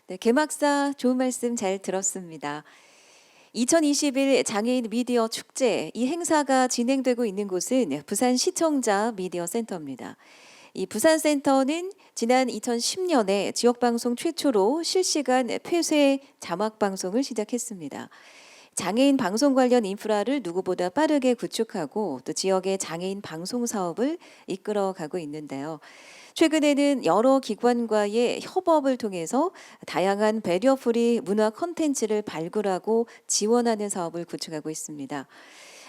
네, 개막사 좋은 말씀 잘 들었습니다. 2021 장애인 미디어 축제, 이 행사가 진행되고 있는 곳은 부산 시청자 미디어 센터입니다. 이 부산센터는 지난 2010년에 지역방송 최초로 실시간 폐쇄 자막 방송을 시작했습니다. 장애인 방송 관련 인프라를 누구보다 빠르게 구축하고 또 지역의 장애인 방송 사업을 이끌어가고 있는데요. 최근에는 여러 기관과의 협업을 통해서 다양한 배려프리 문화 콘텐츠를 발굴하고 지원하는 사업을 구축하고 있습니다.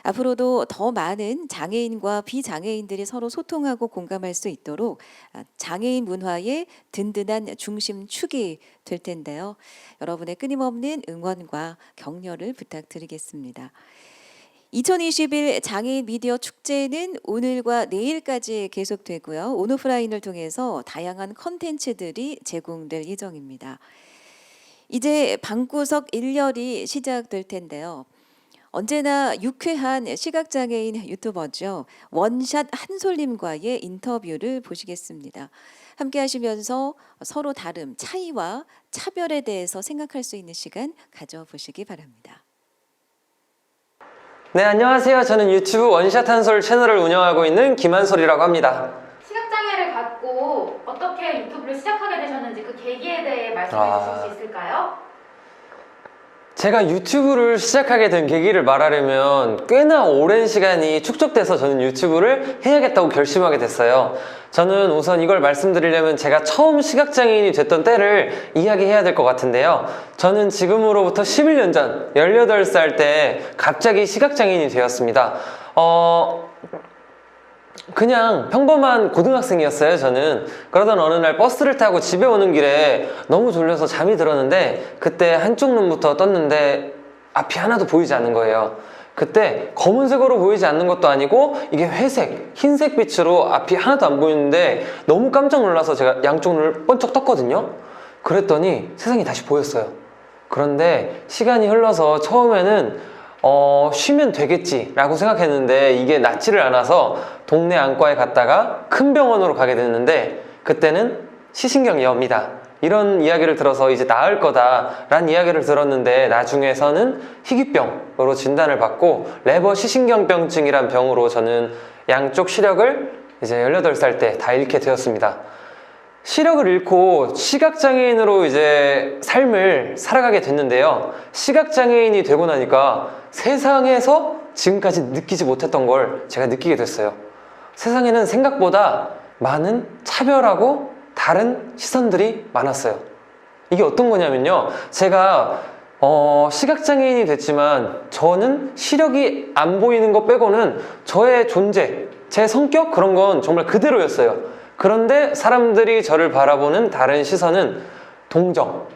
앞으로도 더 많은 장애인과 비장애인들이 서로 소통하고 공감할 수 있도록 장애인 문화의 든든한 중심축이 될 텐데요. 여러분의 끊임없는 응원과 격려를 부탁드리겠습니다. 2021 장애인 미디어 축제는 오늘과 내일까지 계속되고요. 온오프라인을 통해서 다양한 컨텐츠들이 제공될 예정입니다. 이제 방구석 일렬이 시작될 텐데요. 언제나 유쾌한 시각장애인 유튜버죠. 원샷 한솔님과의 인터뷰를 보시겠습니다. 함께 하시면서 서로 다름, 차이와 차별에 대해서 생각할 수 있는 시간 가져보시기 바랍니다. 네, 안녕하세요. 저는 유튜브 원샷 한솔 채널을 운영하고 있는 김한솔이라고 합니다. 시각장애를 갖고 어떻게 유튜브를 시작하게 되셨는지 그 계기에 대해 말씀해 주실 수 있을까요? 제가 유튜브를 시작하게 된 계기를 말하려면 꽤나 오랜 시간이 축적돼서 저는 유튜브를 해야겠다고 결심하게 됐어요. 저는 우선 이걸 말씀드리려면 제가 처음 시각장애인이 됐던 때를 이야기해야 될 것 같은데요. 저는 지금으로부터 11년 전 18살 때 갑자기 시각장애인이 되었습니다. 그냥 평범한 고등학생이었어요. 저는 그러던 어느 날 버스를 타고 집에 오는 길에 너무 졸려서 잠이 들었는데 그때 한쪽 눈부터 떴는데 앞이 하나도 보이지 않는 거예요. 그때 검은색으로 보이지 않는 것도 아니고 이게 회색, 흰색 빛으로 앞이 하나도 안 보이는데 너무 깜짝 놀라서 제가 양쪽 눈을 번쩍 떴거든요. 그랬더니 세상이 다시 보였어요. 그런데 시간이 흘러서 처음에는 쉬면 되겠지 라고 생각했는데 이게 낫지를 않아서 동네 안과에 갔다가 큰 병원으로 가게 됐는데 그때는 시신경이염이다 이런 이야기를 들어서 이제 나을 거다 라는 이야기를 들었는데 나중에서는 희귀병으로 진단을 받고 레버 시신경병증이란 병으로 저는 양쪽 시력을 이제 18살 때 다 잃게 되었습니다. 시력을 잃고 시각장애인으로 이제 삶을 살아가게 됐는데요. 시각장애인이 되고 나니까 세상에서 지금까지 느끼지 못했던 걸 제가 느끼게 됐어요. 세상에는 생각보다 많은 차별하고 다른 시선들이 많았어요. 이게 어떤 거냐면요. 제가 시각장애인이 됐지만 저는 시력이 안 보이는 것 빼고는 저의 존재, 제 성격 그런 건 정말 그대로였어요. 그런데 사람들이 저를 바라보는 다른 시선은 동정,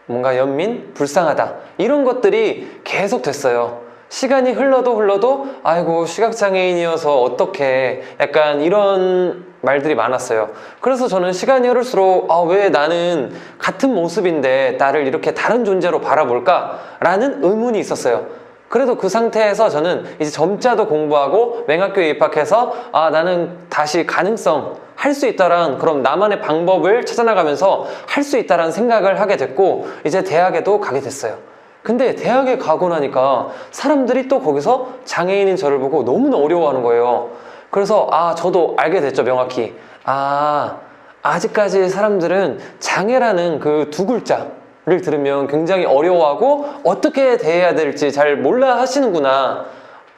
뭔가 연민, 불쌍하다 이런 것들이 계속 됐어요. 시간이 흘러도 아이고 시각장애인이어서 어떡해 약간 이런 말들이 많았어요. 그래서 저는 시간이 흐를수록 왜 나는 같은 모습인데 나를 이렇게 다른 존재로 바라볼까? 라는 의문이 있었어요. 그래도 그 상태에서 저는 이제 점자도 공부하고 맹학교에 입학해서 나는 다시 가능성 할 수 있다란 그럼 나만의 방법을 찾아나가면서 할 수 있다라는 생각을 하게 됐고 이제 대학에도 가게 됐어요. 근데 대학에 가고 나니까 사람들이 또 거기서 장애인인 저를 보고 너무나 어려워하는 거예요. 그래서 저도 알게 됐죠. 명확히 아직까지 사람들은 장애라는 그 두 글자를 들으면 굉장히 어려워하고 어떻게 대해야 될지 잘 몰라 하시는구나.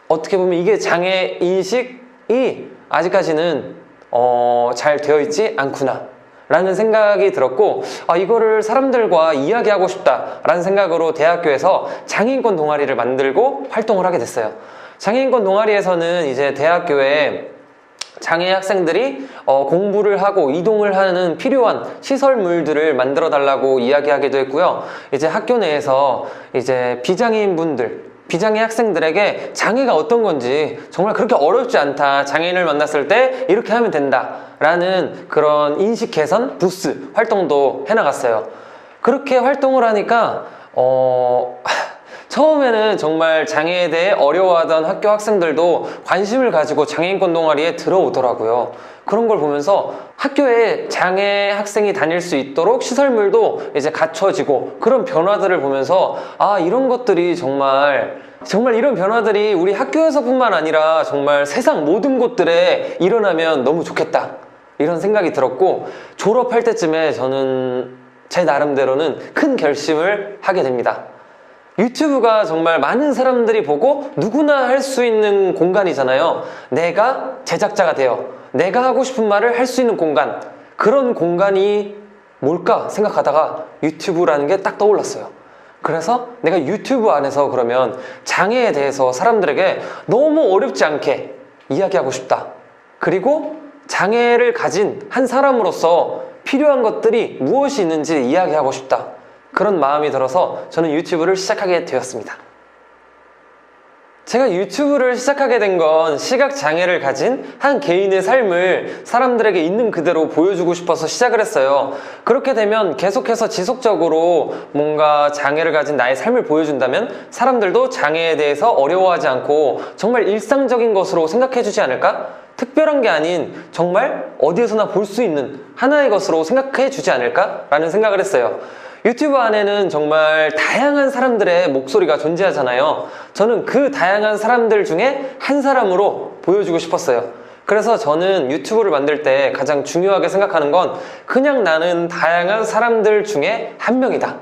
어떻게 보면 이게 장애 인식이 아직까지는 잘 되어 있지 않구나 라는 생각이 들었고 이거를 사람들과 이야기하고 싶다 라는 생각으로 대학교에서 장애인권 동아리를 만들고 활동을 하게 됐어요. 장애인권 동아리에서는 이제 대학교에 장애 학생들이 공부를 하고 이동을 하는 필요한 시설물들을 만들어 달라고 이야기하기도 했고요. 이제 학교 내에서 이제 비장애 학생들에게 장애가 어떤 건지 정말 그렇게 어렵지 않다. 장애인을 만났을 때 이렇게 하면 된다. 라는 그런 인식 개선 부스 활동도 해나갔어요. 그렇게 활동을 하니까 처음에는 정말 장애에 대해 어려워하던 학교 학생들도 관심을 가지고 장애인권 동아리에 들어오더라고요. 그런 걸 보면서 학교에 장애 학생이 다닐 수 있도록 시설물도 이제 갖춰지고 그런 변화들을 보면서 아, 이런 것들이 정말 이런 변화들이 우리 학교에서뿐만 아니라 정말 세상 모든 곳들에 일어나면 너무 좋겠다, 이런 생각이 들었고, 졸업할 때쯤에 저는 제 나름대로는 큰 결심을 하게 됩니다. 유튜브가 정말 많은 사람들이 보고 누구나 할 수 있는 공간이잖아요. 내가 제작자가 되어 내가 하고 싶은 말을 할 수 있는 공간, 그런 공간이 뭘까 생각하다가 유튜브라는 게 딱 떠올랐어요. 그래서 내가 유튜브 안에서 그러면 장애에 대해서 사람들에게 너무 어렵지 않게 이야기하고 싶다. 그리고 장애를 가진 한 사람으로서 필요한 것들이 무엇이 있는지 이야기하고 싶다. 그런 마음이 들어서 저는 유튜브를 시작하게 되었습니다. 제가 유튜브를 시작하게 된 건 시각장애를 가진 한 개인의 삶을 사람들에게 있는 그대로 보여주고 싶어서 시작을 했어요. 그렇게 되면 계속해서 지속적으로 뭔가 장애를 가진 나의 삶을 보여준다면 사람들도 장애에 대해서 어려워하지 않고 정말 일상적인 것으로 생각해주지 않을까? 특별한 게 아닌 정말 어디에서나 볼 수 있는 하나의 것으로 생각해주지 않을까? 라는 생각을 했어요. 유튜브 안에는 정말 다양한 사람들의 목소리가 존재하잖아요. 저는 그 다양한 사람들 중에 한 사람으로 보여주고 싶었어요. 그래서 저는 유튜브를 만들 때 가장 중요하게 생각하는 건 그냥 나는 다양한 사람들 중에 한 명이다.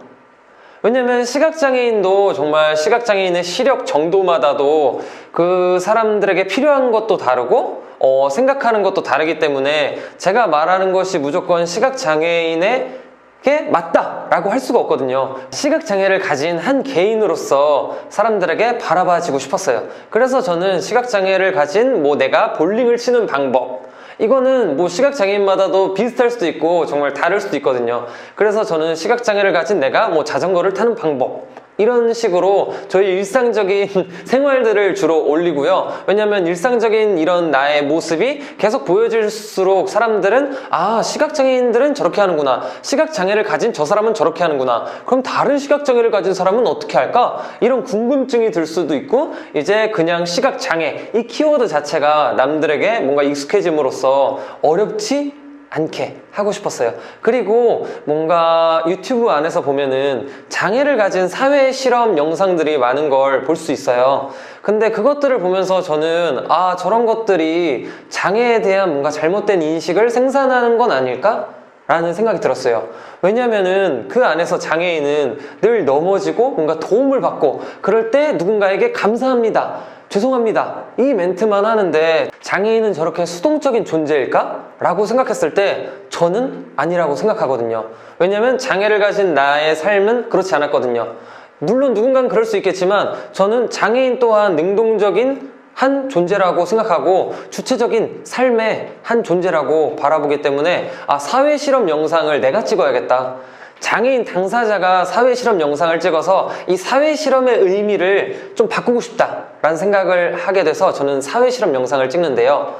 왜냐면 시각장애인도 정말 시각장애인의 시력 정도마다도 그 사람들에게 필요한 것도 다르고 생각하는 것도 다르기 때문에 제가 말하는 것이 무조건 시각장애인의 게 맞다 라고 할 수가 없거든요. 시각장애를 가진 한 개인으로서 사람들에게 바라봐지고 싶었어요. 그래서 저는 시각장애를 가진 내가 볼링을 치는 방법, 이거는 시각장애인마다도 비슷할 수도 있고 정말 다를 수도 있거든요. 그래서 저는 시각장애를 가진 내가 자전거를 타는 방법, 이런 식으로 저희 일상적인 생활들을 주로 올리고요. 왜냐면 일상적인 이런 나의 모습이 계속 보여질수록 사람들은 아, 시각장애인들은 저렇게 하는구나, 시각장애를 가진 저 사람은 저렇게 하는구나, 그럼 다른 시각장애를 가진 사람은 어떻게 할까? 이런 궁금증이 들 수도 있고, 이제 그냥 시각장애 이 키워드 자체가 남들에게 뭔가 익숙해짐으로써 어렵지 않게 하고 싶었어요. 그리고 뭔가 유튜브 안에서 보면은 장애를 가진 사회 실험 영상들이 많은 걸 볼 수 있어요. 근데 그것들을 보면서 저는 아, 저런 것들이 장애에 대한 뭔가 잘못된 인식을 생산하는 건 아닐까? 라는 생각이 들었어요. 왜냐면은 그 안에서 장애인은 늘 넘어지고 뭔가 도움을 받고 그럴 때 누군가에게 감사합니다, 죄송합니다, 이 멘트만 하는데 장애인은 저렇게 수동적인 존재일까? 라고 생각했을 때 저는 아니라고 생각하거든요. 왜냐면 장애를 가진 나의 삶은 그렇지 않았거든요. 물론 누군가는 그럴 수 있겠지만 저는 장애인 또한 능동적인 한 존재라고 생각하고 주체적인 삶의 한 존재라고 바라보기 때문에 아, 사회 실험 영상을 내가 찍어야겠다. 장애인 당사자가 사회 실험 영상을 찍어서 이 사회 실험의 의미를 좀 바꾸고 싶다 라는 생각을 하게 돼서 저는 사회 실험 영상을 찍는데요.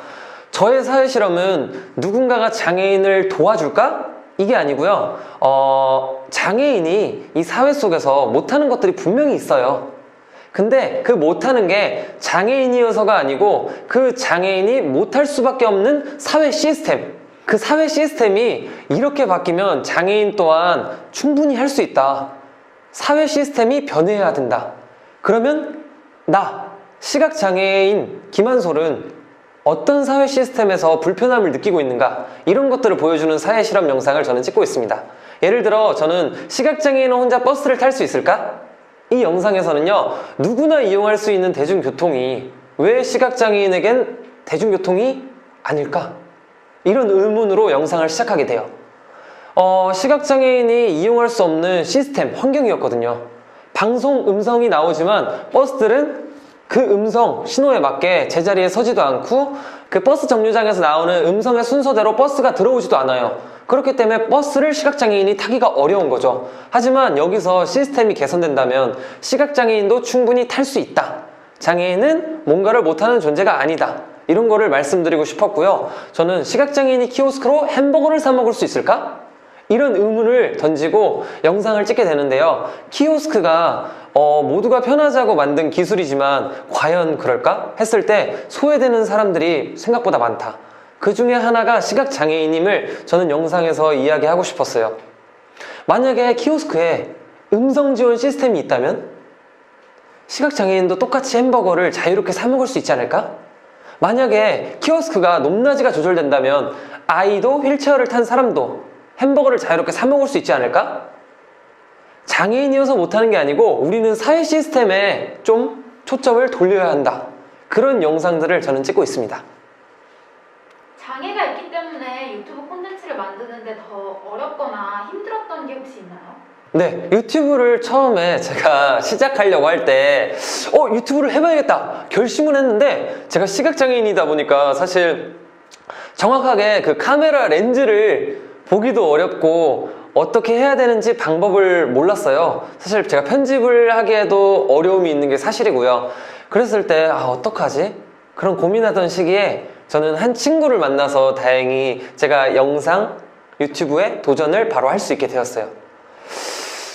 저의 사회 실험은 누군가가 장애인을 도와줄까? 이게 아니고요. 장애인이 이 사회 속에서 못하는 것들이 분명히 있어요. 근데 그 못하는 게 장애인이어서가 아니고 그 장애인이 못할 수밖에 없는 사회 시스템, 그 사회 시스템이 이렇게 바뀌면 장애인 또한 충분히 할 수 있다. 사회 시스템이 변해야 된다. 그러면 나 시각장애인 김한솔은 어떤 사회 시스템에서 불편함을 느끼고 있는가, 이런 것들을 보여주는 사회 실험 영상을 저는 찍고 있습니다. 예를 들어 저는 시각장애인은 혼자 버스를 탈 수 있을까? 이 영상에서는요, 누구나 이용할 수 있는 대중교통이 왜 시각장애인에겐 대중교통이 아닐까? 이런 의문으로 영상을 시작하게 돼요. 시각장애인이 이용할 수 없는 시스템, 환경이었거든요. 방송 음성이 나오지만 버스들은 그 음성 신호에 맞게 제자리에 서지도 않고 그 버스 정류장에서 나오는 음성의 순서대로 버스가 들어오지도 않아요. 그렇기 때문에 버스를 시각장애인이 타기가 어려운 거죠. 하지만 여기서 시스템이 개선된다면 시각장애인도 충분히 탈 수 있다. 장애인은 뭔가를 못하는 존재가 아니다. 이런 거를 말씀드리고 싶었고요. 저는 시각장애인이 키오스크로 햄버거를 사 먹을 수 있을까? 이런 의문을 던지고 영상을 찍게 되는데요. 키오스크가 모두가 편하자고 만든 기술이지만 과연 그럴까? 했을 때 소외되는 사람들이 생각보다 많다. 그 중에 하나가 시각장애인임을 저는 영상에서 이야기하고 싶었어요. 만약에 키오스크에 음성 지원 시스템이 있다면 시각장애인도 똑같이 햄버거를 자유롭게 사 먹을 수 있지 않을까? 만약에 키오스크가 높낮이가 조절된다면 아이도 휠체어를 탄 사람도 햄버거를 자유롭게 사 먹을 수 있지 않을까? 장애인이어서 못하는 게 아니고 우리는 사회 시스템에 좀 초점을 돌려야 한다. 그런 영상들을 저는 찍고 있습니다. 장애가 있기 때문에 유튜브 콘텐츠를 만드는데 더 어렵거나 힘들었던 게 혹시 있나요? 네, 유튜브를 처음에 제가 시작하려고 할 때 유튜브를 해봐야겠다 결심을 했는데 제가 시각장애인이다 보니까 사실 정확하게 그 카메라 렌즈를 보기도 어렵고 어떻게 해야 되는지 방법을 몰랐어요. 사실 제가 편집을 하기에도 어려움이 있는 게 사실이고요. 그랬을 때 어떡하지? 그런 고민하던 시기에 저는 한 친구를 만나서 다행히 제가 영상 유튜브에 도전을 바로 할 수 있게 되었어요.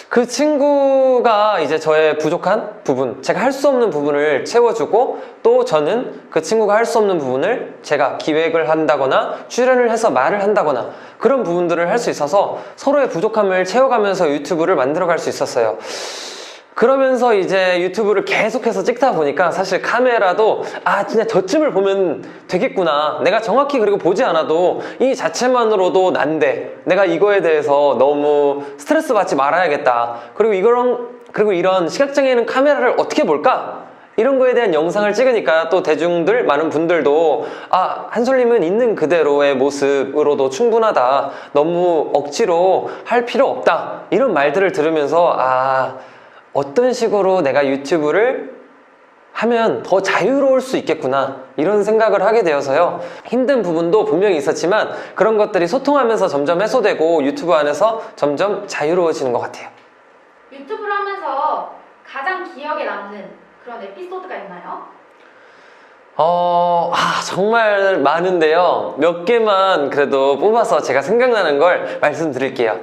그 친구가 이제 저의 부족한 부분, 제가 할 수 없는 부분을 채워주고 또 저는 그 친구가 할 수 없는 부분을 제가 기획을 한다거나 출연을 해서 말을 한다거나 그런 부분들을 할 수 있어서 서로의 부족함을 채워가면서 유튜브를 만들어갈 수 있었어요. 그러면서 이제 유튜브를 계속해서 찍다 보니까 사실 카메라도 진짜 저쯤을 보면 되겠구나. 내가 정확히 그리고 보지 않아도 이 자체만으로도 난데 내가 이거에 대해서 너무 스트레스 받지 말아야겠다. 그리고 이런 시각장애인은 카메라를 어떻게 볼까? 이런 거에 대한 영상을 찍으니까 또 대중들, 많은 분들도 한솔님은 있는 그대로의 모습으로도 충분하다. 너무 억지로 할 필요 없다. 이런 말들을 들으면서 어떤 식으로 내가 유튜브를 하면 더 자유로울 수 있겠구나 이런 생각을 하게 되어서요. 힘든 부분도 분명히 있었지만 그런 것들이 소통하면서 점점 해소되고 유튜브 안에서 점점 자유로워지는 것 같아요. 유튜브를 하면서 가장 기억에 남는 그런 에피소드가 있나요? 정말 많은데요. 몇 개만 그래도 뽑아서 제가 생각나는 걸 말씀드릴게요.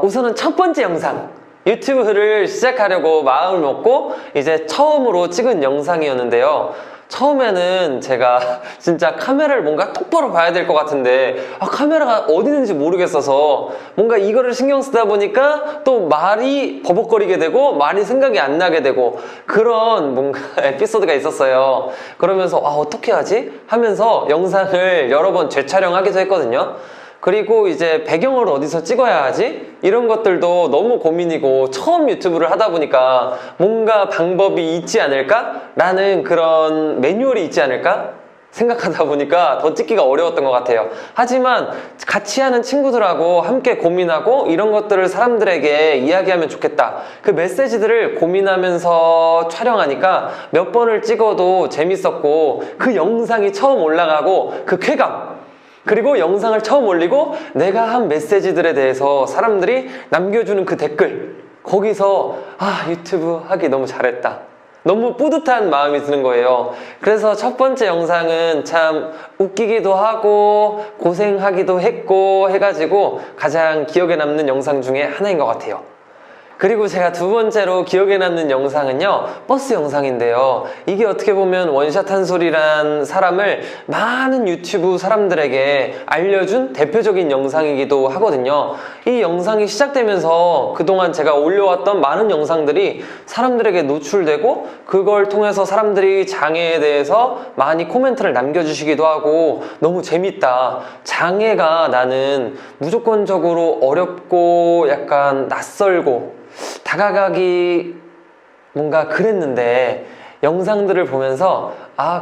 우선은 첫 번째 영상. 유튜브를 시작하려고 마음을 먹고 이제 처음으로 찍은 영상이었는데요. 처음에는 제가 진짜 카메라를 뭔가 똑바로 봐야 될 것 같은데 카메라가 어디 있는지 모르겠어서 뭔가 이거를 신경 쓰다 보니까 또 말이 버벅거리게 되고 말이 생각이 안 나게 되고 그런 뭔가 에피소드가 있었어요. 그러면서 어떻게 하지? 하면서 영상을 여러 번 재촬영하기도 했거든요. 그리고 이제 배경을 어디서 찍어야 하지? 이런 것들도 너무 고민이고 처음 유튜브를 하다 보니까 뭔가 방법이 있지 않을까? 라는 그런 매뉴얼이 있지 않을까? 생각하다 보니까 더 찍기가 어려웠던 것 같아요. 하지만 같이 하는 친구들하고 함께 고민하고 이런 것들을 사람들에게 이야기하면 좋겠다. 그 메시지들을 고민하면서 촬영하니까 몇 번을 찍어도 재밌었고 그 영상이 처음 올라가고 그 쾌감 그리고 영상을 처음 올리고 내가 한 메시지들에 대해서 사람들이 남겨주는 그 댓글 거기서 유튜브 하기 너무 잘했다. 너무 뿌듯한 마음이 드는 거예요. 그래서 첫 번째 영상은 참 웃기기도 하고 고생하기도 했고 해가지고 가장 기억에 남는 영상 중에 하나인 것 같아요. 그리고 제가 두 번째로 기억에 남는 영상은요, 버스 영상인데요. 이게 어떻게 보면 원샷 한솔이란 사람을 많은 유튜브 사람들에게 알려준 대표적인 영상이기도 하거든요. 이 영상이 시작되면서 그동안 제가 올려왔던 많은 영상들이 사람들에게 노출되고 그걸 통해서 사람들이 장애에 대해서 많이 코멘트를 남겨주시기도 하고 너무 재밌다. 장애가 나는 무조건적으로 어렵고 약간 낯설고 다가가기 뭔가 그랬는데 영상들을 보면서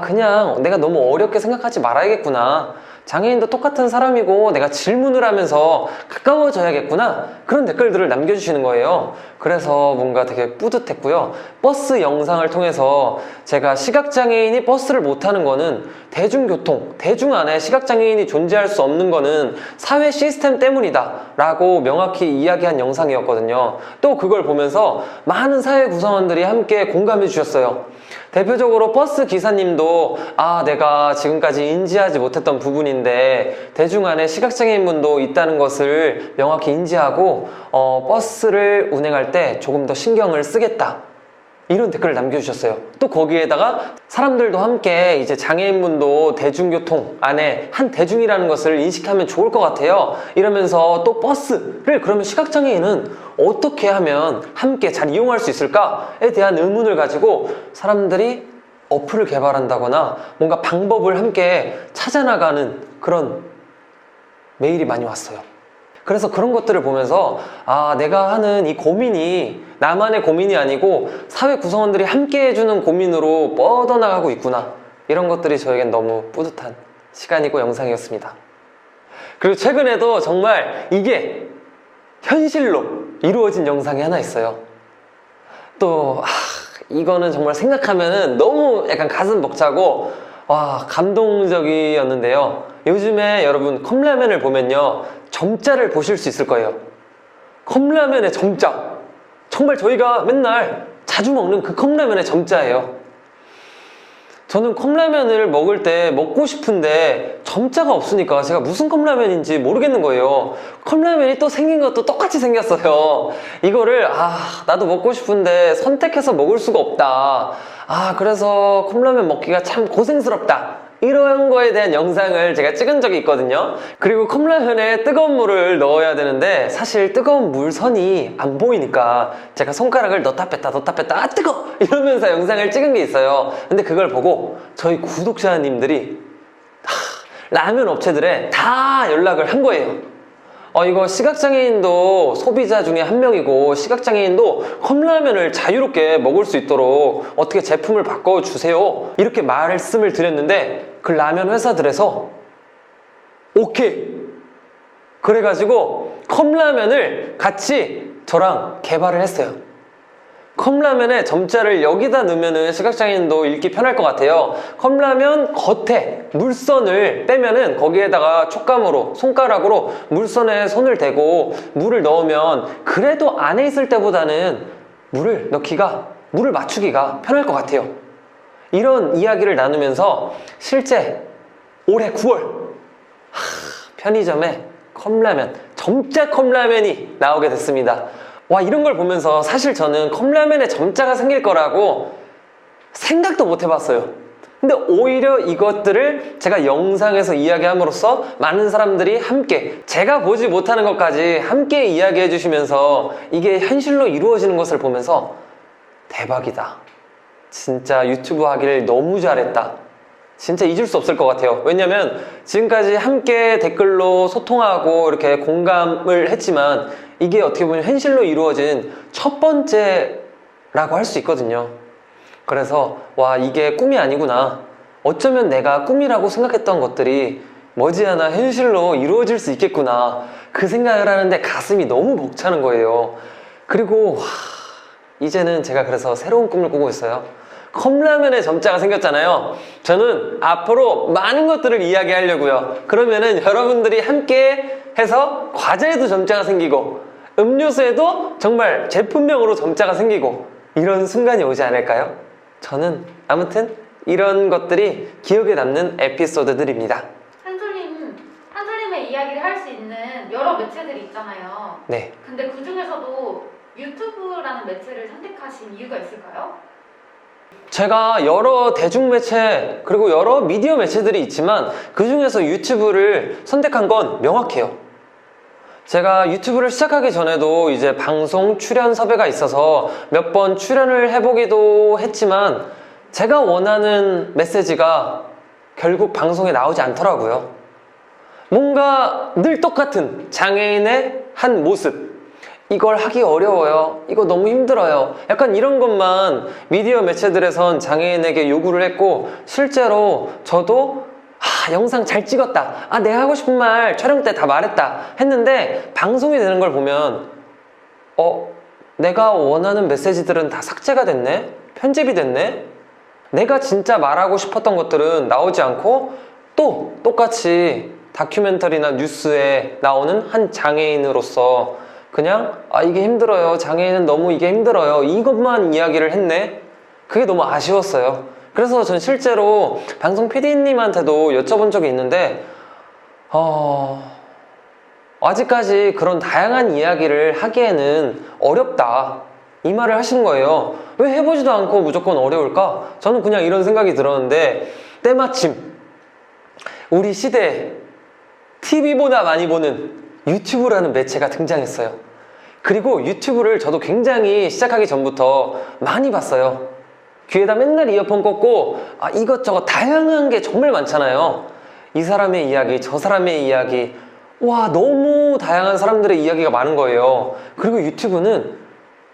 그냥 내가 너무 어렵게 생각하지 말아야겠구나. 장애인도 똑같은 사람이고 내가 질문을 하면서 가까워져야겠구나. 그런 댓글들을 남겨주시는 거예요. 그래서 뭔가 되게 뿌듯했고요. 버스 영상을 통해서 제가 시각장애인이 버스를 못 타는 거는 대중교통, 대중 안에 시각장애인이 존재할 수 없는 거는 사회 시스템 때문이다 라고 명확히 이야기한 영상이었거든요. 또 그걸 보면서 많은 사회 구성원들이 함께 공감해 주셨어요. 대표적으로 버스 기사님도 내가 지금까지 인지하지 못했던 부분인데 대중 안에 시각장애인분도 있다는 것을 명확히 인지하고 버스를 운행할 때 조금 더 신경을 쓰겠다, 이런 댓글을 남겨주셨어요. 또 거기에다가 사람들도 함께 이제 장애인분도 대중교통 안에 한 대중이라는 것을 인식하면 좋을 것 같아요. 이러면서 또 버스를 그러면 시각장애인은 어떻게 하면 함께 잘 이용할 수 있을까에 대한 의문을 가지고 사람들이 어플을 개발한다거나 뭔가 방법을 함께 찾아나가는 그런 메일이 많이 왔어요. 그래서 그런 것들을 보면서 내가 하는 이 고민이 나만의 고민이 아니고 사회 구성원들이 함께 해주는 고민으로 뻗어나가고 있구나, 이런 것들이 저에겐 너무 뿌듯한 시간이고 영상이었습니다. 그리고 최근에도 정말 이게 현실로 이루어진 영상이 하나 있어요. 또 이거는 정말 생각하면은 너무 약간 가슴 벅차고 감동적이었는데요. 요즘에 여러분 컵라면을 보면요, 점자를 보실 수 있을 거예요. 컵라면의 점자, 정말 저희가 맨날 자주 먹는 그 컵라면의 점자예요. 저는 컵라면을 먹을 때 먹고 싶은데 점자가 없으니까 제가 무슨 컵라면인지 모르겠는 거예요. 컵라면이 또 생긴 것도 똑같이 생겼어요. 이거를 나도 먹고 싶은데 선택해서 먹을 수가 없다, 그래서 컵라면 먹기가 참 고생스럽다, 이런 거에 대한 영상을 제가 찍은 적이 있거든요. 그리고 컵라면에 뜨거운 물을 넣어야 되는데 사실 뜨거운 물선이 안 보이니까 제가 손가락을 넣다 뺐다 뜨거! 이러면서 영상을 찍은 게 있어요. 근데 그걸 보고 저희 구독자님들이 라면 업체들에 다 연락을 한 거예요. 이거 시각장애인도 소비자 중에 한 명이고 시각장애인도 컵라면을 자유롭게 먹을 수 있도록 어떻게 제품을 바꿔주세요, 이렇게 말씀을 드렸는데 그 라면 회사들에서 오케이 그래가지고 컵라면을 같이 저랑 개발을 했어요. 컵라면에 점자를 여기다 넣으면은 시각장애인도 읽기 편할 것 같아요. 컵라면 겉에 물선을 빼면은 거기에다가 촉감으로 손가락으로 물선에 손을 대고 물을 넣으면 그래도 안에 있을 때보다는 물을 맞추기가 편할 것 같아요. 이런 이야기를 나누면서 실제 올해 9월 편의점에 컵라면, 점자 컵라면이 나오게 됐습니다. 이런 걸 보면서 사실 저는 컵라면에 점자가 생길 거라고 생각도 못 해봤어요. 근데 오히려 이것들을 제가 영상에서 이야기함으로써 많은 사람들이 함께, 제가 보지 못하는 것까지 함께 이야기해 주시면서 이게 현실로 이루어지는 것을 보면서 대박이다, 진짜 유튜브 하기를 너무 잘했다, 진짜 잊을 수 없을 것 같아요. 왜냐면 지금까지 함께 댓글로 소통하고 이렇게 공감을 했지만 이게 어떻게 보면 현실로 이루어진 첫 번째라고 할 수 있거든요. 그래서 이게 꿈이 아니구나, 어쩌면 내가 꿈이라고 생각했던 것들이 머지않아 현실로 이루어질 수 있겠구나, 그 생각을 하는데 가슴이 너무 벅차는 거예요. 그리고 이제는 제가 그래서 새로운 꿈을 꾸고 있어요. 컵라면에 점자가 생겼잖아요. 저는 앞으로 많은 것들을 이야기하려고요. 그러면은 여러분들이 함께 해서 과자에도 점자가 생기고 음료수에도 정말 제품명으로 점자가 생기고 이런 순간이 오지 않을까요? 저는 아무튼 이런 것들이 기억에 남는 에피소드들입니다. 한솔님의 이야기를 할 수 있는 여러 매체들이 있잖아요. 네. 근데 그 중에서도 유튜브라는 매체를 선택하신 이유가 있을까요? 제가 여러 대중매체 그리고 여러 미디어 매체들이 있지만 그 중에서 유튜브를 선택한 건 명확해요. 제가 유튜브를 시작하기 전에도 이제 방송 출연 섭외가 있어서 몇 번 출연을 해보기도 했지만 제가 원하는 메시지가 결국 방송에 나오지 않더라고요. 뭔가 늘 똑같은 장애인의 한 모습, 이걸 하기 어려워요, 이거 너무 힘들어요, 약간 이런 것만 미디어 매체들에선 장애인에게 요구를 했고, 실제로 저도 영상 잘 찍었다, 내가 하고 싶은 말 촬영 때 다 말했다 했는데 방송이 되는 걸 보면 내가 원하는 메시지들은 다 삭제가 됐네, 편집이 됐네, 내가 진짜 말하고 싶었던 것들은 나오지 않고 또 똑같이 다큐멘터리나 뉴스에 나오는 한 장애인으로서 그냥 이게 힘들어요, 장애인은 너무 이게 힘들어요, 이것만 이야기를 했네. 그게 너무 아쉬웠어요. 그래서 전 실제로 방송 PD님한테도 여쭤본 적이 있는데 아직까지 그런 다양한 이야기를 하기에는 어렵다, 이 말을 하시는 거예요. 왜 해보지도 않고 무조건 어려울까? 저는 그냥 이런 생각이 들었는데, 때마침 우리 시대에 TV보다 많이 보는 유튜브라는 매체가 등장했어요. 그리고 유튜브를 저도 굉장히 시작하기 전부터 많이 봤어요. 귀에다 맨날 이어폰 꽂고 이것저것 다양한 게 정말 많잖아요. 이 사람의 이야기, 저 사람의 이야기, 와, 너무 다양한 사람들의 이야기가 많은 거예요. 그리고 유튜브는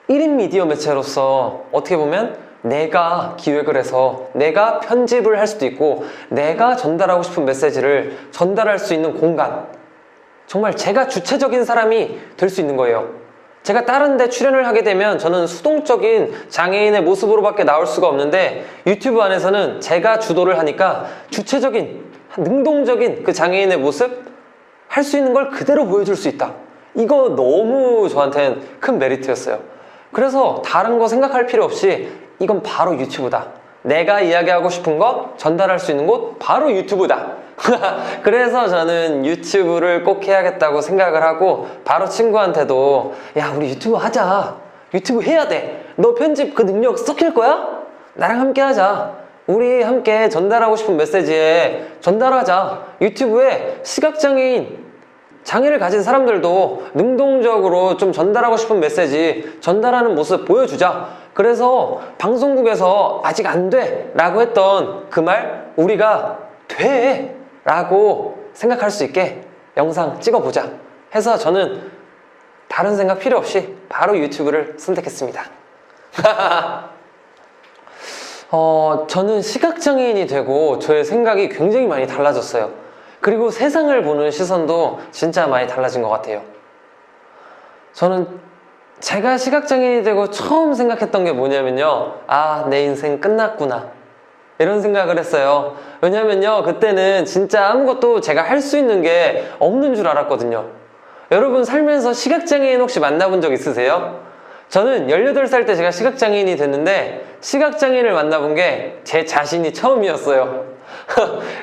1인 미디어 매체로서 어떻게 보면 내가 기획을 해서 내가 편집을 할 수도 있고 내가 전달하고 싶은 메시지를 전달할 수 있는 공간, 정말 제가 주체적인 사람이 될 수 있는 거예요. 제가 다른 데 출연을 하게 되면 저는 수동적인 장애인의 모습으로밖에 나올 수가 없는데, 유튜브 안에서는 제가 주도를 하니까 주체적인, 능동적인 그 장애인의 모습 할 수 있는 걸 그대로 보여줄 수 있다. 이거 너무 저한테는 큰 메리트였어요. 그래서 다른 거 생각할 필요 없이 이건 바로 유튜브다. 내가 이야기하고 싶은 거 전달할 수 있는 곳 바로 유튜브다. 그래서 저는 유튜브를 꼭 해야겠다고 생각을 하고, 바로 친구한테도 야, 우리 유튜브 하자. 유튜브 해야 돼. 너 편집 그 능력 썩힐 거야? 나랑 함께 하자. 우리 함께 전달하고 싶은 메시지에 전달하자. 유튜브에 시각장애인, 장애를 가진 사람들도 능동적으로 좀 전달하고 싶은 메시지 전달하는 모습 보여주자. 그래서 방송국에서 아직 안 돼 라고 했던 그 말 우리가 돼 라고 생각할 수 있게 영상 찍어보자 해서 저는 다른 생각 필요 없이 바로 유튜브를 선택했습니다. 저는 시각장애인이 되고 저의 생각이 굉장히 많이 달라졌어요. 그리고 세상을 보는 시선도 진짜 많이 달라진 것 같아요. 저는 제가 시각장애인이 되고 처음 생각했던 게 뭐냐면요, 내 인생 끝났구나, 이런 생각을 했어요. 왜냐면요, 그때는 진짜 아무것도 제가 할 수 있는 게 없는 줄 알았거든요. 여러분 살면서 시각장애인 혹시 만나본 적 있으세요? 저는 18살 때 제가 시각장애인이 됐는데 시각장애인을 만나본 게 제 자신이 처음이었어요.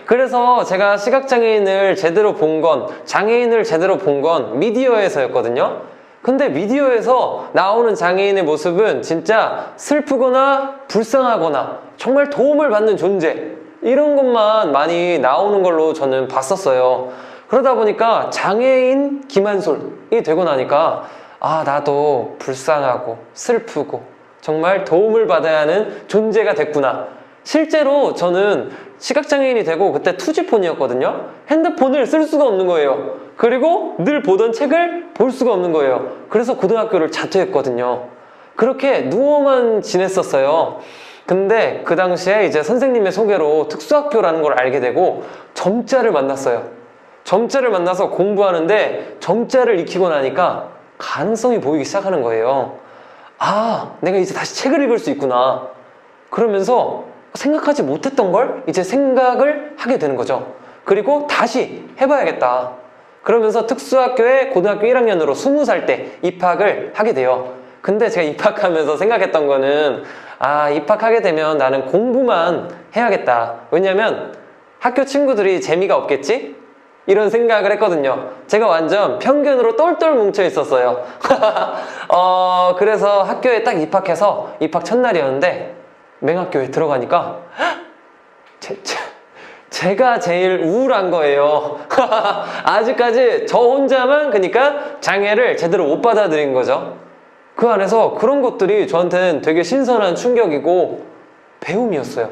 그래서 제가 시각장애인을 제대로 본 건, 장애인을 제대로 본 건 미디어에서였거든요. 근데 미디어에서 나오는 장애인의 모습은 진짜 슬프거나 불쌍하거나 정말 도움을 받는 존재, 이런 것만 많이 나오는 걸로 저는 봤었어요. 그러다 보니까 장애인 김한솔이 되고 나니까 나도 불쌍하고 슬프고 정말 도움을 받아야 하는 존재가 됐구나. 실제로 저는 시각장애인이 되고 그때 투지폰이었거든요. 핸드폰을 쓸 수가 없는 거예요. 그리고 늘 보던 책을 볼 수가 없는 거예요. 그래서 고등학교를 자퇴했거든요. 그렇게 누워만 지냈었어요. 근데 그 당시에 이제 선생님의 소개로 특수학교라는 걸 알게 되고 점자를 만났어요. 점자를 만나서 공부하는데 점자를 익히고 나니까 가능성이 보이기 시작하는 거예요. 내가 이제 다시 책을 읽을 수 있구나. 그러면서 생각하지 못했던 걸 이제 생각을 하게 되는 거죠. 그리고 다시 해봐야겠다. 그러면서 특수학교에 고등학교 1학년으로 20살 때 입학을 하게 돼요. 근데 제가 입학하면서 생각했던 거는 입학하게 되면 나는 공부만 해야겠다. 왜냐면 학교 친구들이 재미가 없겠지? 이런 생각을 했거든요. 제가 완전 편견으로 똘똘 뭉쳐 있었어요. 그래서 학교에 딱 입학해서 입학 첫날이었는데 맹학교에 들어가니까 제가 제일 우울한 거예요. 아직까지 저 혼자만 그러니까 장애를 제대로 못 받아들인 거죠. 그 안에서 그런 것들이 저한테는 되게 신선한 충격이고 배움이었어요.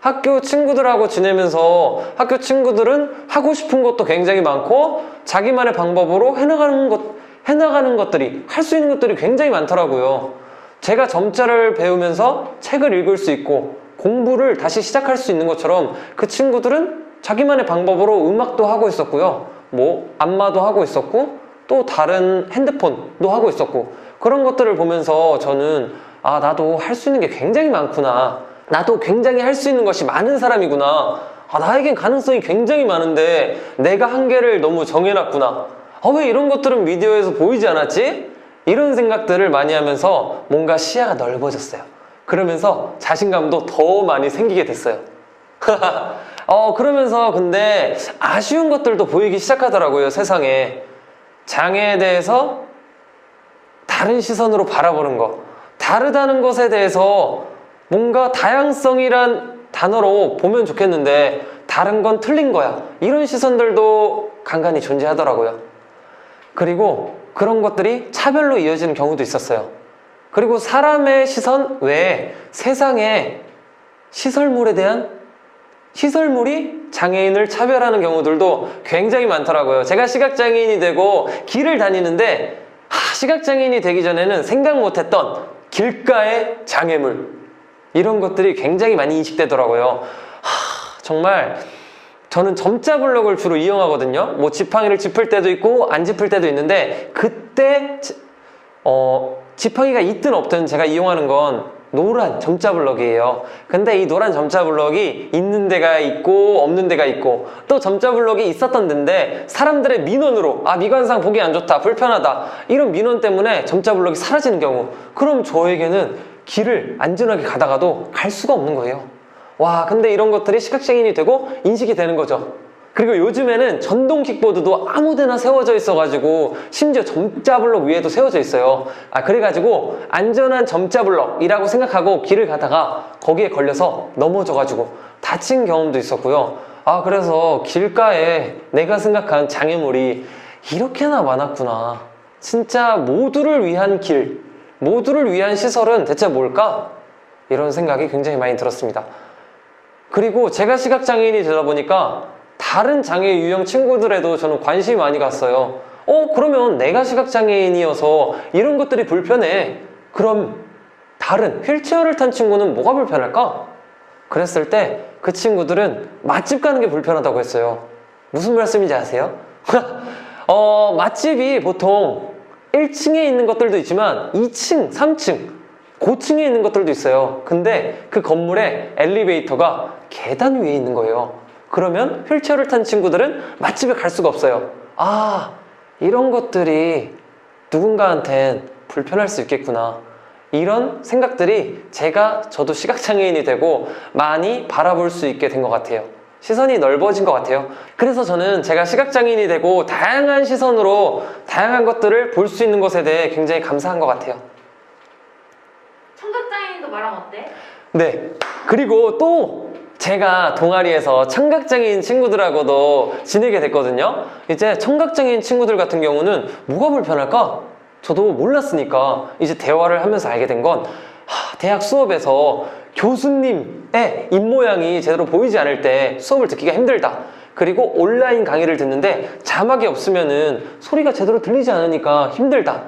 학교 친구들하고 지내면서 학교 친구들은 하고 싶은 것도 굉장히 많고 자기만의 방법으로 해나가는 것들이, 할 수 있는 것들이 굉장히 많더라고요. 제가 점자를 배우면서 책을 읽을 수 있고 공부를 다시 시작할 수 있는 것처럼 그 친구들은 자기만의 방법으로 음악도 하고 있었고요. 안마도 하고 있었고 또 다른 핸드폰도 하고 있었고, 그런 것들을 보면서 저는 나도 할 수 있는 게 굉장히 많구나. 나도 굉장히 할 수 있는 것이 많은 사람이구나. 나에겐 가능성이 굉장히 많은데 내가 한계를 너무 정해놨구나. 왜 이런 것들은 미디어에서 보이지 않았지? 이런 생각들을 많이 하면서 뭔가 시야가 넓어졌어요. 그러면서 자신감도 더 많이 생기게 됐어요. 그러면서 근데 아쉬운 것들도 보이기 시작하더라고요, 세상에. 장애에 대해서 다른 시선으로 바라보는 거, 다르다는 것에 대해서 뭔가 다양성이란 단어로 보면 좋겠는데 다른 건 틀린 거야, 이런 시선들도 간간히 존재하더라고요. 그리고 그런 것들이 차별로 이어지는 경우도 있었어요. 그리고 사람의 시선 외에 세상의 시설물이 장애인을 차별하는 경우들도 굉장히 많더라고요. 제가 시각장애인이 되고 길을 다니는데 시각장애인이 되기 전에는 생각 못했던 길가의 장애물, 이런 것들이 굉장히 많이 인식되더라고요. 정말 저는 점자 블럭을 주로 이용하거든요. 뭐 지팡이를 짚을 때도 있고 안 짚을 때도 있는데, 그때 지팡이가 있든 없든 제가 이용하는 건 노란 점자 블럭이에요. 근데 이 노란 점자 블럭이 있는 데가 있고 없는 데가 있고, 또 점자 블럭이 있었던 데인데 사람들의 민원으로 미관상 보기 안 좋다, 불편하다, 이런 민원 때문에 점자 블럭이 사라지는 경우, 그럼 저에게는 길을 안전하게 가다가도 갈 수가 없는 거예요. 와, 근데 이런 것들이 시각장애인이 되고 인식이 되는 거죠. 그리고 요즘에는 전동 킥보드도 아무데나 세워져 있어가지고 심지어 점자 블럭 위에도 세워져 있어요. 그래가지고 안전한 점자 블럭이라고 생각하고 길을 가다가 거기에 걸려서 넘어져가지고 다친 경험도 있었고요. 그래서 길가에 내가 생각한 장애물이 이렇게나 많았구나. 진짜 모두를 위한 길, 모두를 위한 시설은 대체 뭘까? 이런 생각이 굉장히 많이 들었습니다. 그리고 제가 시각장애인이 되다 보니까 다른 장애 유형 친구들에도 저는 관심이 많이 갔어요. 그러면 내가 시각장애인이어서 이런 것들이 불편해, 그럼 다른 휠체어를 탄 친구는 뭐가 불편할까? 그랬을 때 그 친구들은 맛집 가는 게 불편하다고 했어요. 무슨 말씀인지 아세요? 맛집이 보통 1층에 있는 것들도 있지만 2층, 3층, 고층에 있는 것들도 있어요. 근데 그 건물에 엘리베이터가 계단 위에 있는 거예요. 그러면 휠체어를 탄 친구들은 맛집에 갈 수가 없어요. 이런 것들이 누군가한텐 불편할 수 있겠구나, 이런 생각들이 저도 시각장애인이 되고 많이 바라볼 수 있게 된 것 같아요. 시선이 넓어진 것 같아요. 그래서 저는 제가 시각장애인이 되고 다양한 시선으로 다양한 것들을 볼 수 있는 것에 대해 굉장히 감사한 것 같아요. 청각장애인도 말하면 어때? 네, 그리고 또 제가 동아리에서 청각장애인 친구들하고도 지내게 됐거든요. 이제 청각장애인 친구들 같은 경우는 뭐가 불편할까? 저도 몰랐으니까 이제 대화를 하면서 알게 된 건, 대학 수업에서 교수님의 입모양이 제대로 보이지 않을 때 수업을 듣기가 힘들다. 그리고 온라인 강의를 듣는데 자막이 없으면은 소리가 제대로 들리지 않으니까 힘들다,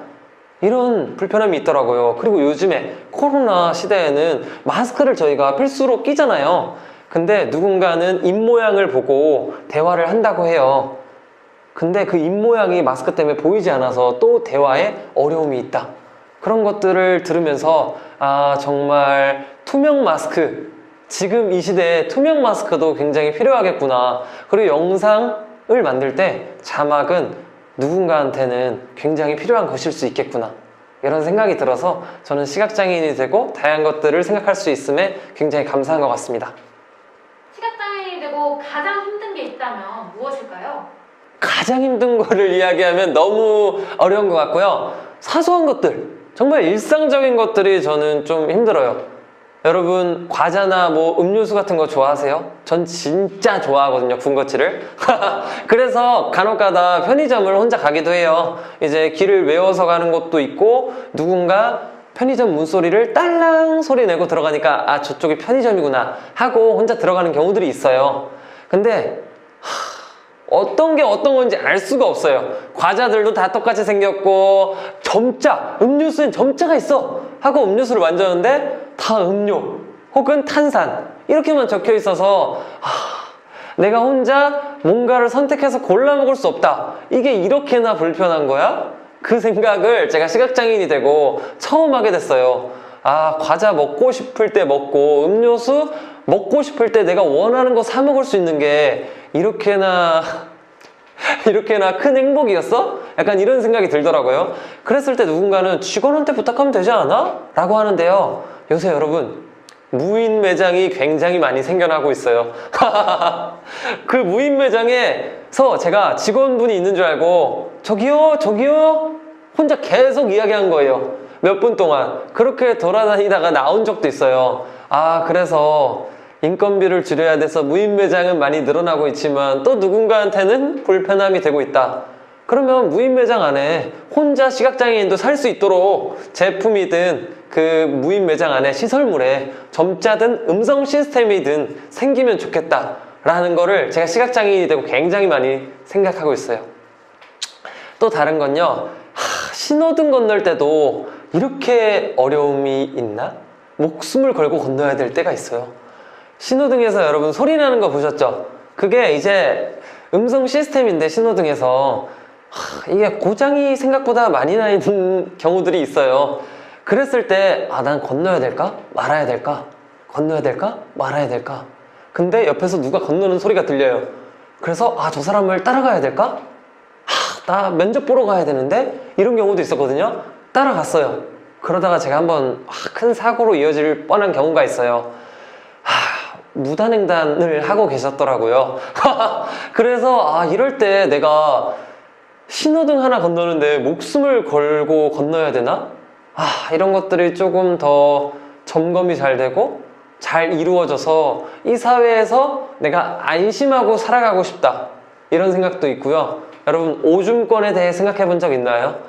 이런 불편함이 있더라고요. 그리고 요즘에 코로나 시대에는 마스크를 저희가 필수로 끼잖아요. 근데 누군가는 입모양을 보고 대화를 한다고 해요. 근데 그 입모양이 마스크 때문에 보이지 않아서 또 대화에 어려움이 있다. 그런 것들을 들으면서 정말 투명 마스크, 지금 이 시대에 투명 마스크도 굉장히 필요하겠구나. 그리고 영상을 만들 때 자막은 누군가한테는 굉장히 필요한 것일 수 있겠구나, 이런 생각이 들어서 저는 시각장애인이 되고 다양한 것들을 생각할 수 있음에 굉장히 감사한 것 같습니다. 시각장애인이 되고 가장 힘든 게 있다면 무엇일까요? 가장 힘든 거를 이야기하면 너무 어려운 것 같고요. 사소한 것들, 정말 일상적인 것들이 저는 좀 힘들어요. 여러분, 과자나 뭐 음료수 같은 거 좋아하세요? 전 진짜 좋아하거든요, 군것질을. 그래서 간혹가다 편의점을 혼자 가기도 해요. 이제 길을 외워서 가는 것도 있고, 누군가 편의점 문소리를 딸랑 소리 내고 들어가니까 저쪽이 편의점이구나 하고 혼자 들어가는 경우들이 있어요. 근데 어떤 게 어떤 건지 알 수가 없어요. 과자들도 다 똑같이 생겼고, 음료수엔 점자가 있어 하고 음료수를 만졌는데 다 음료 혹은 탄산 이렇게만 적혀 있어서 내가 혼자 뭔가를 선택해서 골라 먹을 수 없다, 이게 이렇게나 불편한 거야? 그 생각을 제가 시각장애인이 되고 처음 하게 됐어요. 과자 먹고 싶을 때 먹고 음료수 먹고 싶을 때 내가 원하는 거 사 먹을 수 있는 게 이렇게나 큰 행복이었어? 약간 이런 생각이 들더라고요. 그랬을 때 누군가는 직원한테 부탁하면 되지 않아? 라고 하는데요. 요새 여러분 무인 매장이 굉장히 많이 생겨나고 있어요. 그 무인 매장에서 제가 직원분이 있는 줄 알고 저기요 저기요 혼자 계속 이야기한 거예요. 몇 분 동안 그렇게 돌아다니다가 나온 적도 있어요. 아, 그래서 인건비를 줄여야 돼서 무인 매장은 많이 늘어나고 있지만 또 누군가한테는 불편함이 되고 있다. 그러면 무인 매장 안에 혼자 시각장애인도 살 수 있도록 제품이든 그 무인 매장 안에 시설물에 점자든 음성 시스템이든 생기면 좋겠다 라는 거를 제가 시각장애인이 되고 굉장히 많이 생각하고 있어요. 또 다른 건요, 신호등 건널 때도 이렇게 어려움이 있나? 목숨을 걸고 건너야 될 때가 있어요. 신호등에서 여러분 소리 나는 거 보셨죠? 그게 이제 음성 시스템인데 신호등에서 이게 고장이 생각보다 많이 나 있는 경우들이 있어요. 그랬을 때 난 건너야 될까? 말아야 될까? 건너야 될까? 말아야 될까? 근데 옆에서 누가 건너는 소리가 들려요. 그래서 저 사람을 따라가야 될까? 나 면접 보러 가야 되는데? 이런 경우도 있었거든요. 따라갔어요. 그러다가 제가 한번 큰 사고로 이어질 뻔한 경우가 있어요. 무단횡단을 하고 계셨더라고요. 그래서 이럴 때 내가 신호등 하나 건너는데 목숨을 걸고 건너야 되나? 이런 것들이 조금 더 점검이 잘 되고 잘 이루어져서 이 사회에서 내가 안심하고 살아가고 싶다, 이런 생각도 있고요. 여러분, 오줌권에 대해 생각해 본 적 있나요?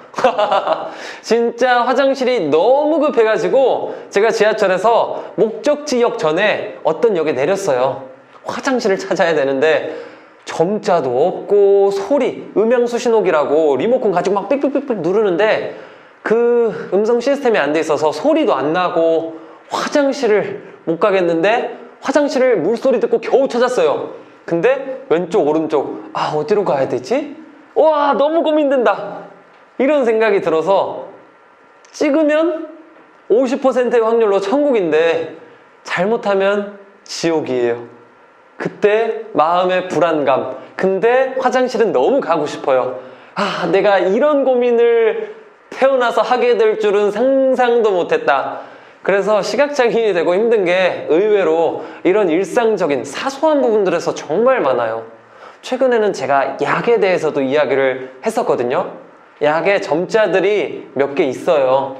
진짜 화장실이 너무 급해가지고 제가 지하철에서 목적지역 전에 어떤 역에 내렸어요. 화장실을 찾아야 되는데 점자도 없고 소리, 음향수신호기라고 리모컨 가지고 막 삑삑삑삑 누르는데 그 음성 시스템이 안 돼 있어서 소리도 안 나고 화장실을 못 가겠는데 화장실을 물소리 듣고 겨우 찾았어요. 근데 왼쪽 오른쪽 어디로 가야 되지? 와, 너무 고민된다, 이런 생각이 들어서 찍으면 50%의 확률로 천국인데 잘못하면 지옥이에요. 그때 마음의 불안감. 근데 화장실은 너무 가고 싶어요. 내가 이런 고민을 태어나서 하게 될 줄은 상상도 못했다. 그래서 시각장애인이 되고 힘든 게 의외로 이런 일상적인 사소한 부분들에서 정말 많아요. 최근에는 제가 약에 대해서도 이야기를 했었거든요. 약에 점자들이 몇 개 있어요.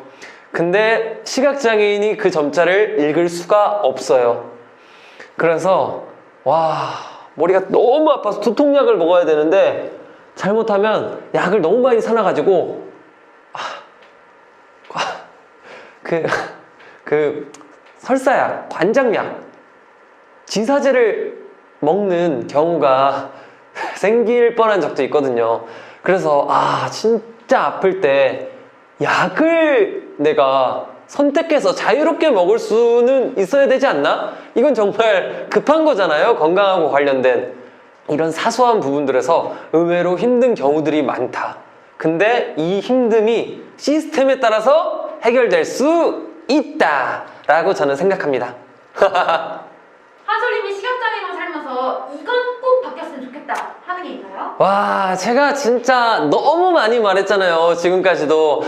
근데 시각장애인이 그 점자를 읽을 수가 없어요. 그래서 머리가 너무 아파서 두통약을 먹어야 되는데 잘못하면 약을 너무 많이 사놔가지고 설사약, 관장약, 지사제를 먹는 경우가 생길 뻔한 적도 있거든요. 그래서 진짜 아플 때 약을 내가 선택해서 자유롭게 먹을 수는 있어야 되지 않나? 이건 정말 급한 거잖아요. 건강하고 관련된 이런 사소한 부분들에서 의외로 힘든 경우들이 많다. 근데 이 힘듦이 시스템에 따라서 해결될 수 있다 라고 저는 생각합니다. 하솔님이 시각장애인으로 살면서 이건 꼭 바뀌었으면 좋겠다 하는 게 있나요? 제가 진짜 너무 많이 말했잖아요. 지금까지도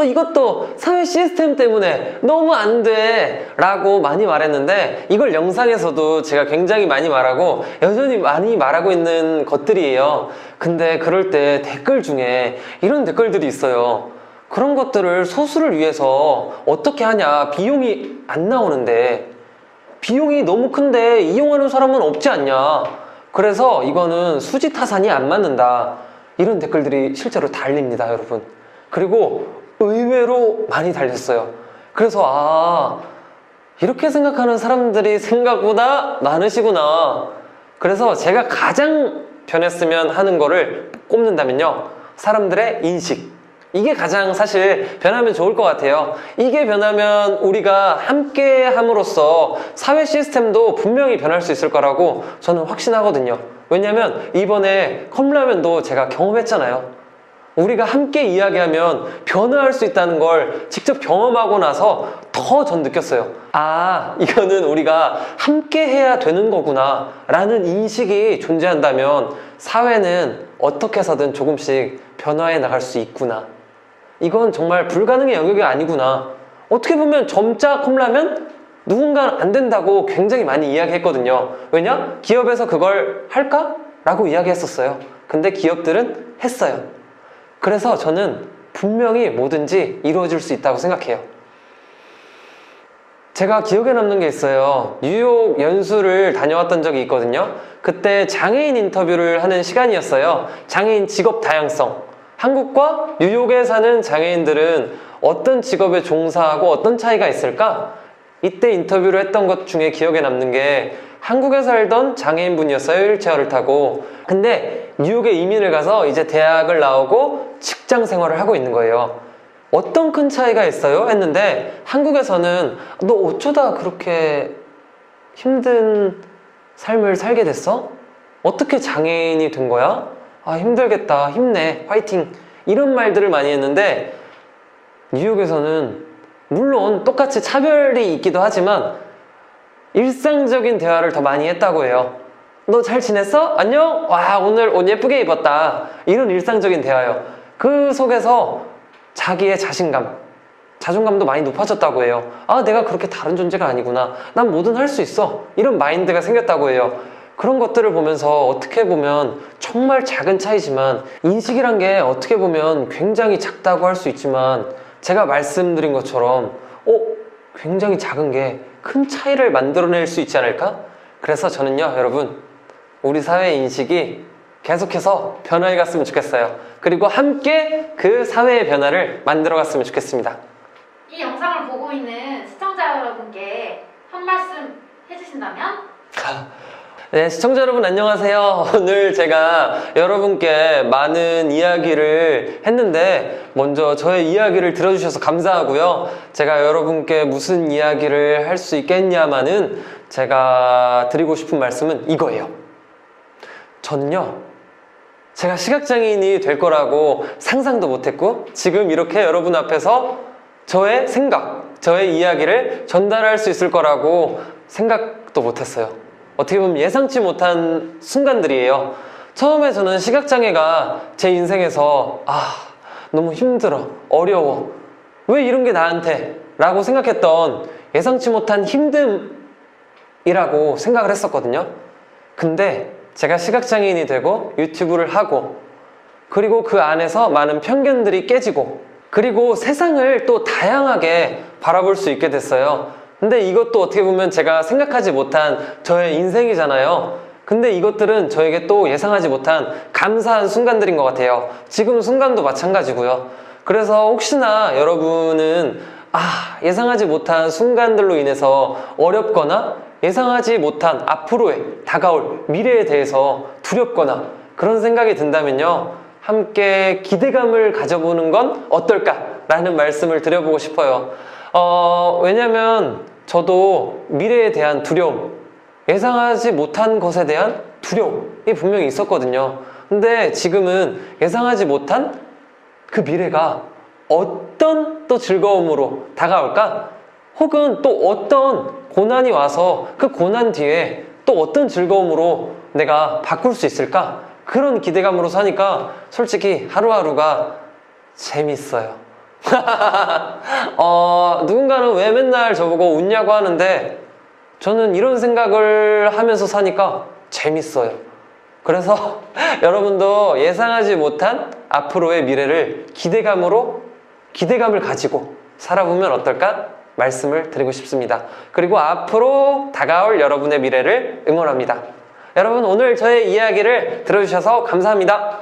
이것도 사회 시스템 때문에 너무 안 돼 라고 많이 말했는데, 이걸 영상에서도 제가 굉장히 많이 말하고 여전히 많이 말하고 있는 것들이에요. 근데 그럴 때 댓글 중에 이런 댓글들이 있어요. 그런 것들을 소수를 위해서 어떻게 하냐, 비용이 안 나오는데, 비용이 너무 큰데 이용하는 사람은 없지 않냐, 그래서 이거는 수지타산이 안 맞는다, 이런 댓글들이 실제로 달립니다, 여러분. 그리고 의외로 많이 달렸어요. 그래서 이렇게 생각하는 사람들이 생각보다 많으시구나. 그래서 제가 가장 변했으면 하는 거를 꼽는다면요, 사람들의 인식, 이게 가장 사실 변하면 좋을 것 같아요. 이게 변하면 우리가 함께 함으로써 사회 시스템도 분명히 변할 수 있을 거라고 저는 확신하거든요. 왜냐면 이번에 컵라면도 제가 경험했잖아요. 우리가 함께 이야기하면 변화할 수 있다는 걸 직접 경험하고 나서 더 전 느꼈어요. 이거는 우리가 함께 해야 되는 거구나 라는 인식이 존재한다면 사회는 어떻게 해서든 조금씩 변화해 나갈 수 있구나, 이건 정말 불가능의 영역이 아니구나, 어떻게 보면 점자 컵라면 누군가는 안 된다고 굉장히 많이 이야기했거든요. 왜냐? 기업에서 그걸 할까? 라고 이야기했었어요. 근데 기업들은 했어요. 그래서 저는 분명히 뭐든지 이루어질 수 있다고 생각해요. 제가 기억에 남는 게 있어요. 뉴욕 연수를 다녀왔던 적이 있거든요. 그때 장애인 인터뷰를 하는 시간이었어요. 장애인 직업 다양성. 한국과 뉴욕에 사는 장애인들은 어떤 직업에 종사하고 어떤 차이가 있을까? 이때 인터뷰를 했던 것 중에 기억에 남는 게 한국에 살던 장애인분이었어요. 휠체어를 타고. 근데 뉴욕에 이민을 가서 이제 대학을 나오고 직장 생활을 하고 있는 거예요. 어떤 큰 차이가 있어요? 했는데 한국에서는 너 어쩌다 그렇게 힘든 삶을 살게 됐어? 어떻게 장애인이 된 거야? 아, 힘들겠다, 힘내, 화이팅, 이런 말들을 많이 했는데 뉴욕에서는 물론 똑같이 차별이 있기도 하지만 일상적인 대화를 더 많이 했다고 해요. 너 잘 지냈어? 안녕? 와, 오늘 옷 예쁘게 입었다. 이런 일상적인 대화요. 그 속에서 자기의 자존감도 많이 높아졌다고 해요. 아, 내가 그렇게 다른 존재가 아니구나. 난 뭐든 할 수 있어. 이런 마인드가 생겼다고 해요. 그런 것들을 보면서 어떻게 보면 정말 작은 차이지만 인식이란 게 어떻게 보면 굉장히 작다고 할 수 있지만 제가 말씀드린 것처럼 굉장히 작은 게 큰 차이를 만들어낼 수 있지 않을까? 그래서 저는요, 여러분, 우리 사회의 인식이 계속해서 변화해 갔으면 좋겠어요. 그리고 함께 그 사회의 변화를 만들어 갔으면 좋겠습니다. 이 영상을 보고 있는 시청자 여러분께 한 말씀 해주신다면? 네, 시청자 여러분 안녕하세요. 오늘 제가 여러분께 많은 이야기를 했는데 먼저 저의 이야기를 들어주셔서 감사하고요. 제가 여러분께 무슨 이야기를 할 수 있겠냐마는 제가 드리고 싶은 말씀은 이거예요. 저는요, 제가 시각장애인이 될 거라고 상상도 못했고 지금 이렇게 여러분 앞에서 저의 생각, 저의 이야기를 전달할 수 있을 거라고 생각도 못했어요. 어떻게 보면 예상치 못한 순간들이에요. 처음에 저는 시각장애가 제 인생에서 너무 힘들어, 어려워, 왜 이런 게 나한테? 라고 생각했던 예상치 못한 힘듦이라고 생각을 했었거든요. 근데 제가 시각장애인이 되고 유튜브를 하고 그리고 그 안에서 많은 편견들이 깨지고 그리고 세상을 또 다양하게 바라볼 수 있게 됐어요. 근데 이것도 어떻게 보면 제가 생각하지 못한 저의 인생이잖아요. 근데 이것들은 저에게 또 예상하지 못한 감사한 순간들인 것 같아요. 지금 순간도 마찬가지고요. 그래서 혹시나 여러분은 예상하지 못한 순간들로 인해서 어렵거나 예상하지 못한 앞으로의 다가올 미래에 대해서 두렵거나 그런 생각이 든다면요, 함께 기대감을 가져보는 건 어떨까라는 말씀을 드려보고 싶어요. 왜냐면 저도 미래에 대한 두려움, 예상하지 못한 것에 대한 두려움이 분명히 있었거든요. 근데 지금은 예상하지 못한 그 미래가 어떤 또 즐거움으로 다가올까? 혹은 또 어떤 고난이 와서 그 고난 뒤에 또 어떤 즐거움으로 내가 바꿀 수 있을까? 그런 기대감으로 사니까 솔직히 하루하루가 재밌어요. 누군가는 왜 맨날 저보고 웃냐고 하는데 저는 이런 생각을 하면서 사니까 재밌어요. 그래서 여러분도 예상하지 못한 앞으로의 미래를 기대감을 가지고 살아보면 어떨까? 말씀을 드리고 싶습니다. 그리고 앞으로 다가올 여러분의 미래를 응원합니다. 여러분, 오늘 저의 이야기를 들어주셔서 감사합니다.